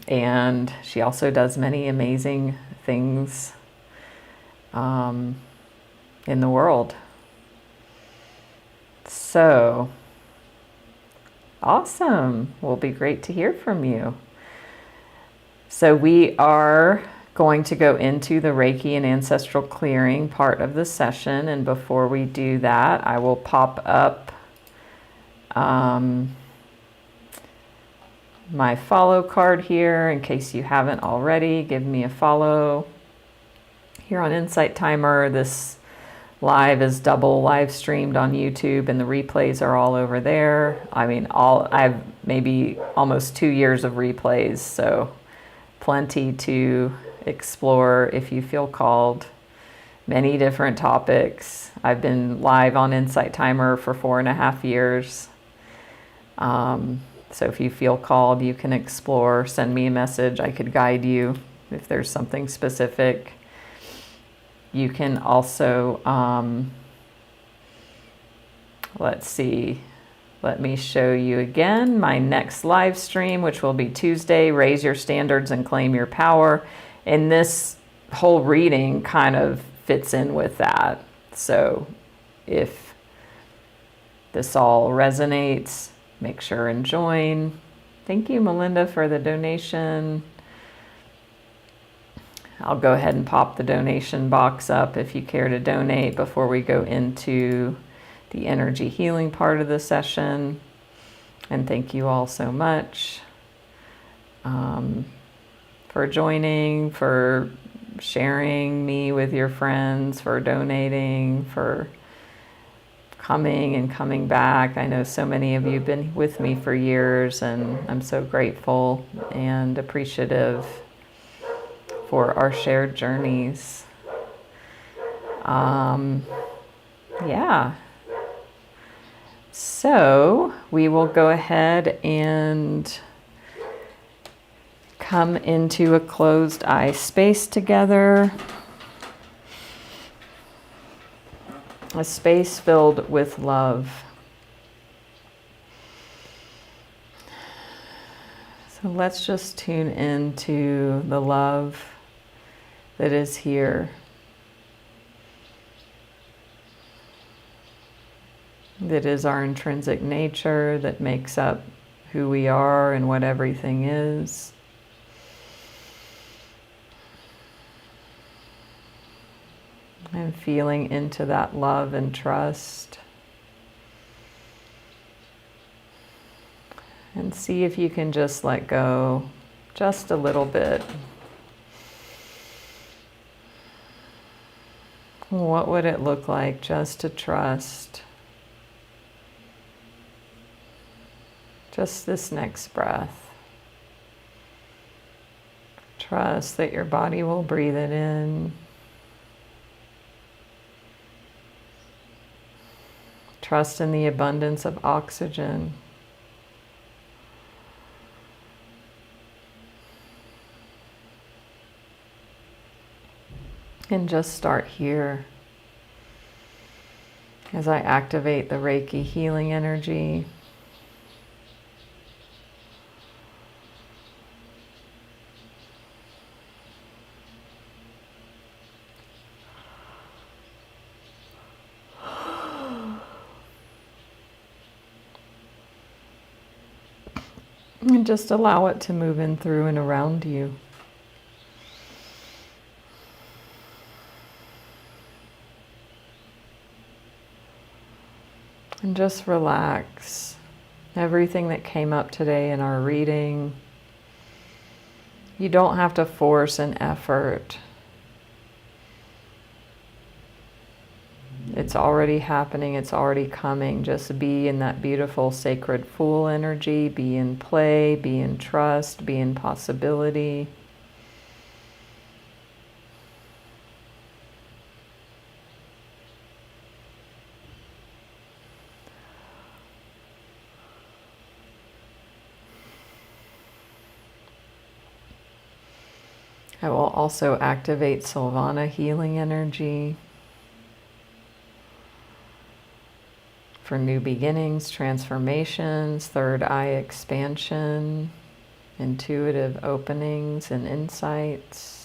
And she also does many amazing things in the world. So, awesome. Will be great to hear from you. So we are going to go into the Reiki and Ancestral Clearing part of the session. And before we do that, I will pop up my follow card here in case you haven't already. Give me a follow here on Insight Timer. This live is double live streamed on YouTube, and the replays are all over there. I mean, I have maybe almost 2 years of replays, so plenty to explore if you feel called. Many different topics. I've been live on Insight Timer for 4.5 years. So if you feel called, you can explore. Send me a message. I could guide you if there's something specific. You can also, let's see, let me show you again my next live stream, which will be Tuesday, Raise Your Standards and Claim Your Power. And this whole reading kind of fits in with that. So if this all resonates, make sure and join. Thank you, Melinda, for the donation. I'll go ahead and pop the donation box up if you care to donate before we go into the energy healing part of the session. And thank you all so much for joining, for sharing me with your friends, for donating, for coming and coming back. I know so many of you have been with me for years, and I'm so grateful and appreciative for our shared journeys. Yeah. So we will go ahead and come into a closed eye space together. A space filled with love. So let's just tune into the love that is here. That is our intrinsic nature, that makes up who we are and what everything is. And feeling into that love and trust. And see if you can just let go just a little bit. What would it look like just to trust just this next breath? Trust that your body will breathe it in. Trust in the abundance of oxygen. And just start here as I activate the Reiki healing energy. And just allow it to move in through and around you. And just relax. Everything that came up today in our reading, you don't have to force an effort. It's already happening, it's already coming. Just be in that beautiful sacred Fool energy, be in play, be in trust, be in possibility. I will also activate Silvana healing energy for new beginnings, transformations, third eye expansion, intuitive openings and insights.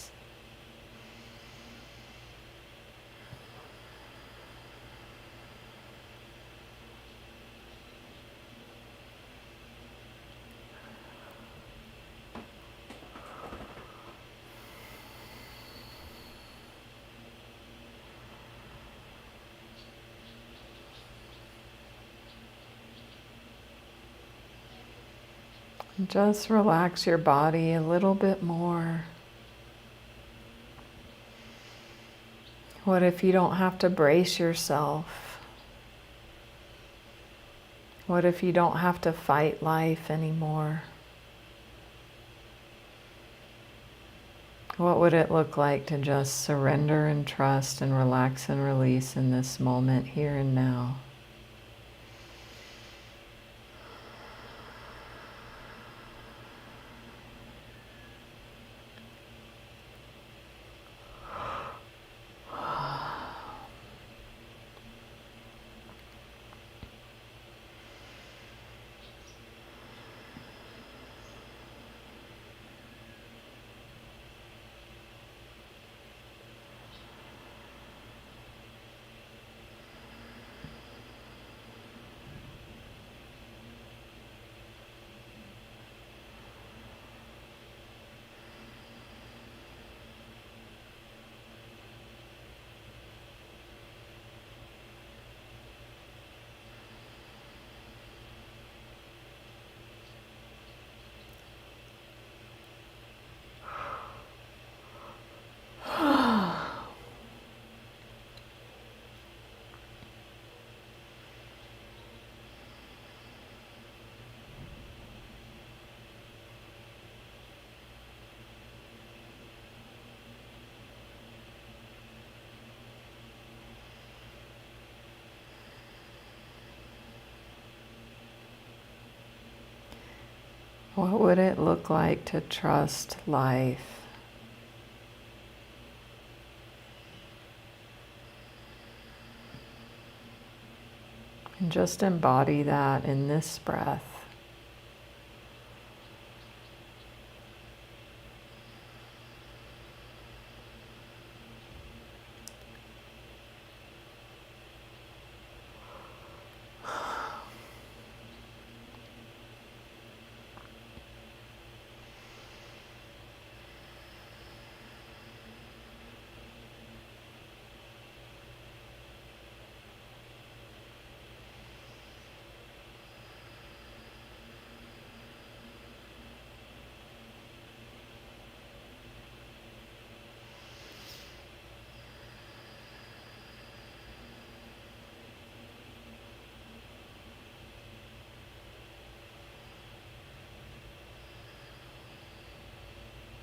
Just relax your body a little bit more. What if you don't have to brace yourself? What if you don't have to fight life anymore? What would it look like to just surrender and trust and relax and release in this moment, here and now? What would it look like to trust life? And just embody that in this breath.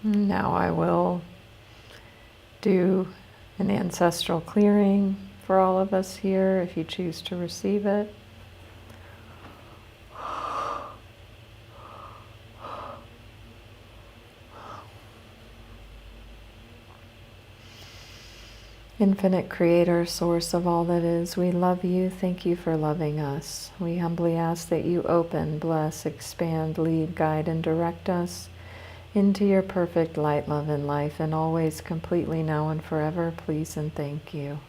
Now I will do an ancestral clearing for all of us here if you choose to receive it. Infinite Creator, source of all that is, we love you. Thank you for loving us. We humbly ask that you open, bless, expand, lead, guide, and direct us into your perfect light, love, and life, and always, completely, now and forever. Please and thank you.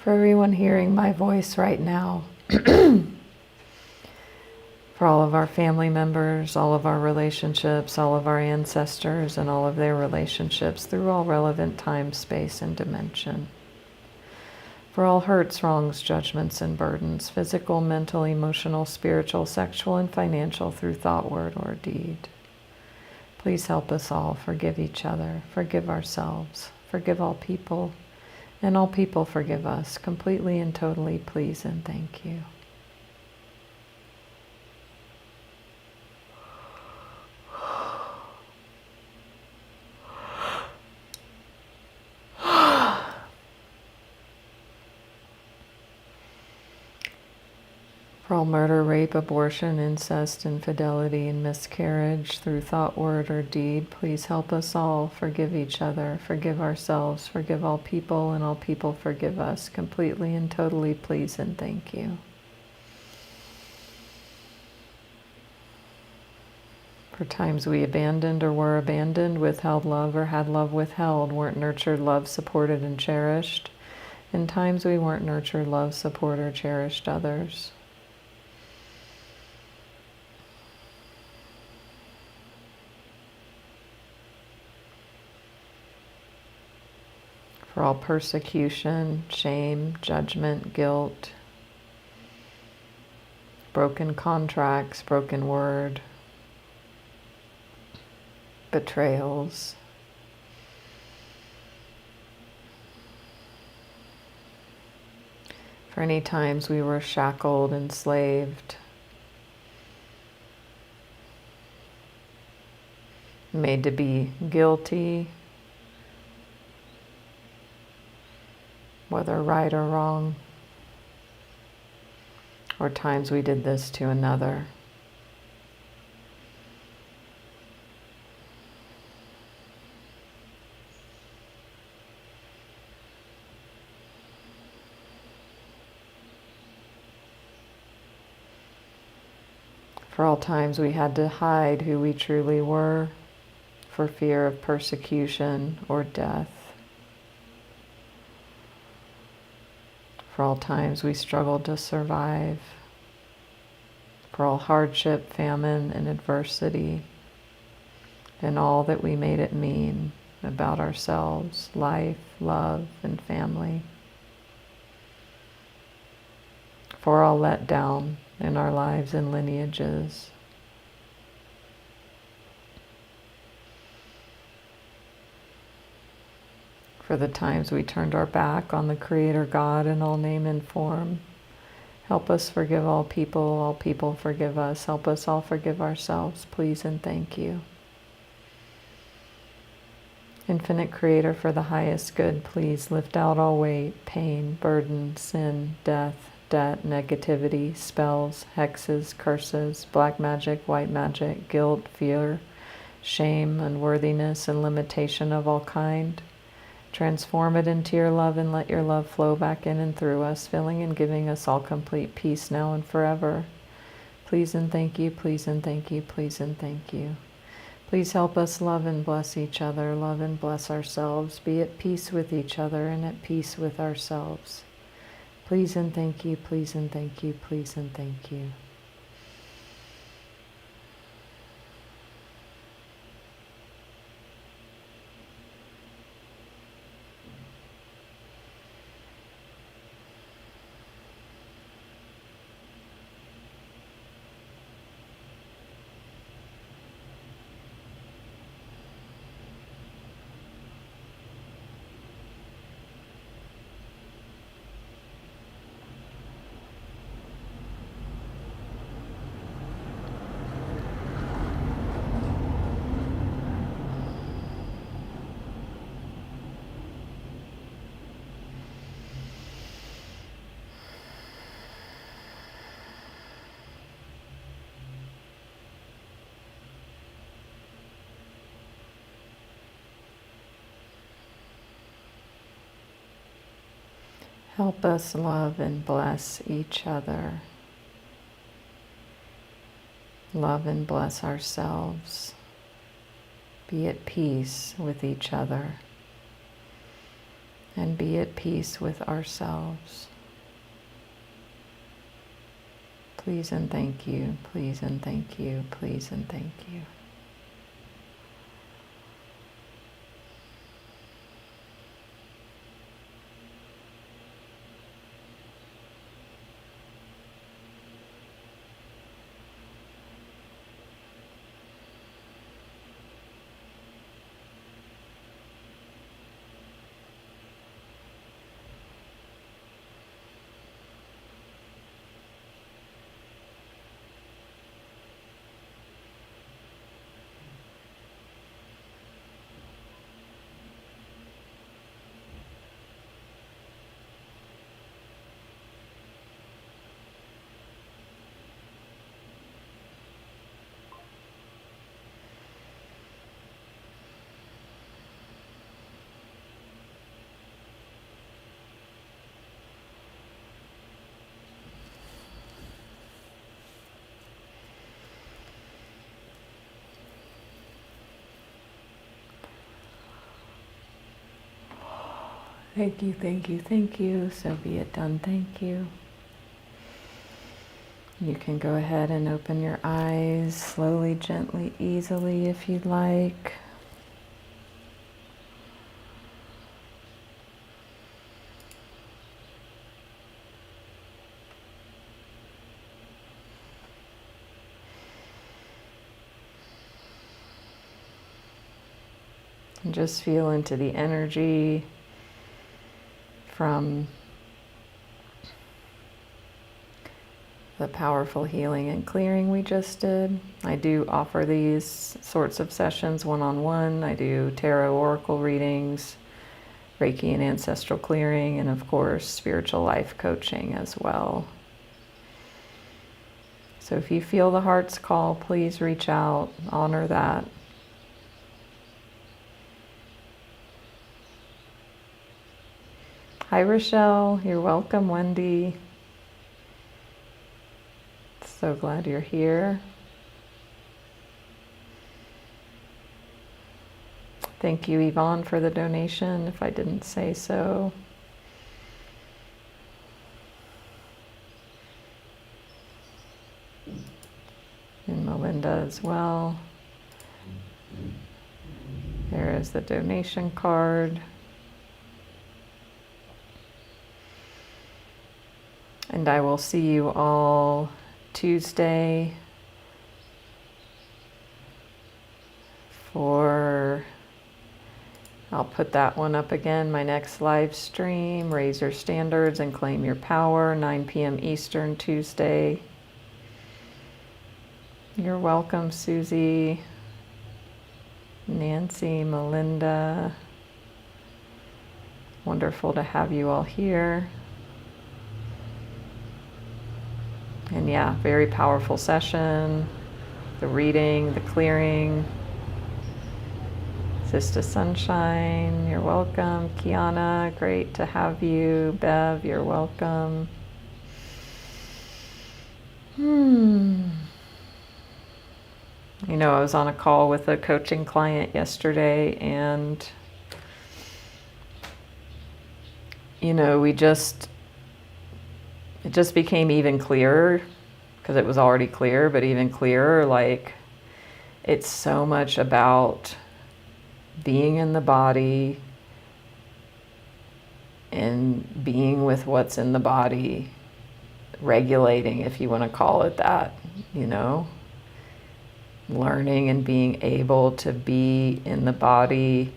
For everyone hearing my voice right now, for all of our family members, all of our relationships, all of our ancestors, and all of their relationships through all relevant time, space, and dimension. For all hurts, wrongs, judgments, and burdens, physical, mental, emotional, spiritual, sexual, and financial, through thought, word, or deed. Please help us all forgive each other, forgive ourselves, forgive all people, and all people forgive us, completely and totally, please and thank you. For all murder, rape, abortion, incest, infidelity, and miscarriage through thought, word, or deed, please help us all forgive each other, forgive ourselves, forgive all people, and all people forgive us, completely and totally, please and thank you. For times we abandoned or were abandoned, withheld love or had love withheld, weren't nurtured, loved, supported, and cherished. In times we weren't nurtured, loved, supported, or cherished others. For all persecution, shame, judgment, guilt, broken contracts, broken word, betrayals, for any times we were shackled, enslaved, made to be guilty, whether right or wrong, or times we did this to another. For all times we had to hide who we truly were for fear of persecution or death. For all times we struggled to survive. For all hardship, famine, and adversity, and all that we made it mean about ourselves, life, love, and family. For all let down in our lives and lineages. For the times we turned our back on the Creator God in all name and form. Help us forgive all people forgive us. Help us all forgive ourselves, please and thank you. Infinite Creator, for the highest good, please lift out all weight, pain, burden, sin, death, debt, negativity, spells, hexes, curses, black magic, white magic, guilt, fear, shame, unworthiness, and limitation of all kind. Transform it into your love and let your love flow back in and through us, filling and giving us all complete peace now and forever. Please and thank you, please and thank you, please and thank you. Please help us love and bless each other, love and bless ourselves, be at peace with each other and at peace with ourselves. Please and thank you, please and thank you, please and thank you. Help us love and bless each other. Love and bless ourselves. Be at peace with each other. And be at peace with ourselves. Please and thank you, please and thank you, please and thank you. Thank you, thank you, thank you. So be it done, thank you. You can go ahead and open your eyes slowly, gently, easily if you'd like. And just feel into the energy from the powerful healing and clearing we just did. I do offer these sorts of sessions one-on-one. I do tarot oracle readings, Reiki and Ancestral Clearing, and of course spiritual life coaching as well. So if you feel the heart's call, please reach out, honor that. Hi Rochelle, you're welcome. Wendy, so glad you're here. Thank you Yvonne for the donation, if I didn't say so. And Melinda as well. There is the donation card. And I will see you all Tuesday for, I'll put that one up again, my next live stream, Raise Your Standards and Claim Your Power, 9 p.m. Eastern, Tuesday. You're welcome, Susie, Nancy, Melinda. Wonderful to have you all here. And yeah, very powerful session. The reading, the clearing. Sister Sunshine, you're welcome. Kiana, great to have you. Bev, you're welcome. You know, I was on a call with a coaching client yesterday, and you know, it just became even clearer, because it was already clear, but even clearer, like it's so much about being in the body and being with what's in the body, regulating, if you want to call it that, you know, learning and being able to be in the body,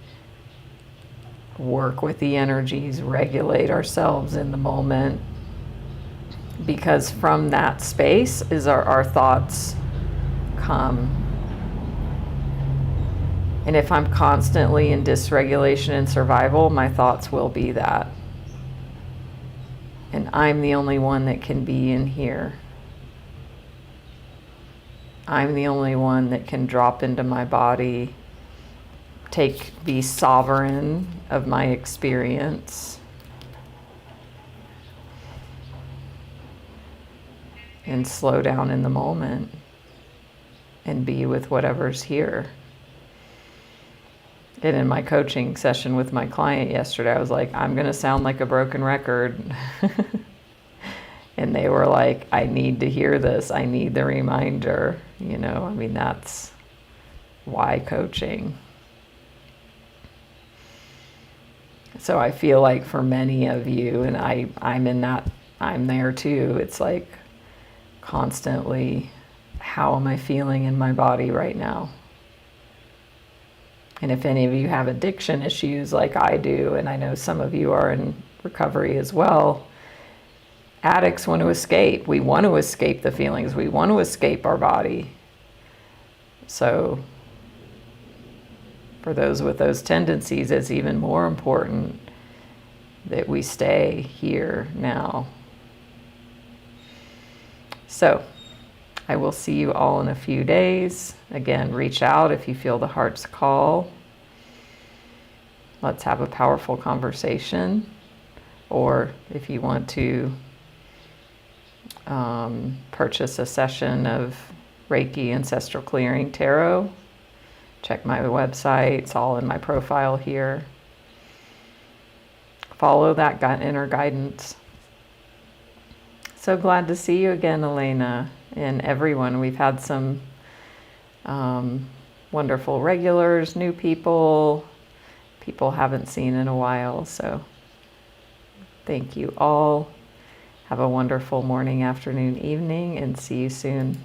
work with the energies, regulate ourselves in the moment. Because from that space is our thoughts come. And if I'm constantly in dysregulation and survival, my thoughts will be that. And I'm the only one that can be in here. I'm the only one that can drop into my body, be sovereign of my experience, and slow down in the moment and be with whatever's here. And in my coaching session with my client yesterday, I was like, I'm going to sound like a broken record. And they were like, I need to hear this. I need the reminder. You know, I mean, that's why coaching. So I feel like for many of you, and I'm in that, I'm there too. It's like constantly, how am I feeling in my body right now? And if any of you have addiction issues like I do, and I know some of you are in recovery as well, addicts want to escape. We want to escape the feelings. We want to escape our body. So for those with those tendencies, it's even more important that we stay here now. So I will see you all in a few days. Again, reach out if you feel the heart's call. Let's have a powerful conversation. Or if you want to purchase a session of Reiki Ancestral Clearing Tarot, check my website. It's all in my profile here. Follow that inner guidance. So glad to see you again, Elena, and everyone. We've had some wonderful regulars, new people haven't seen in a while. So thank you all. Have a wonderful morning, afternoon, evening, and see you soon.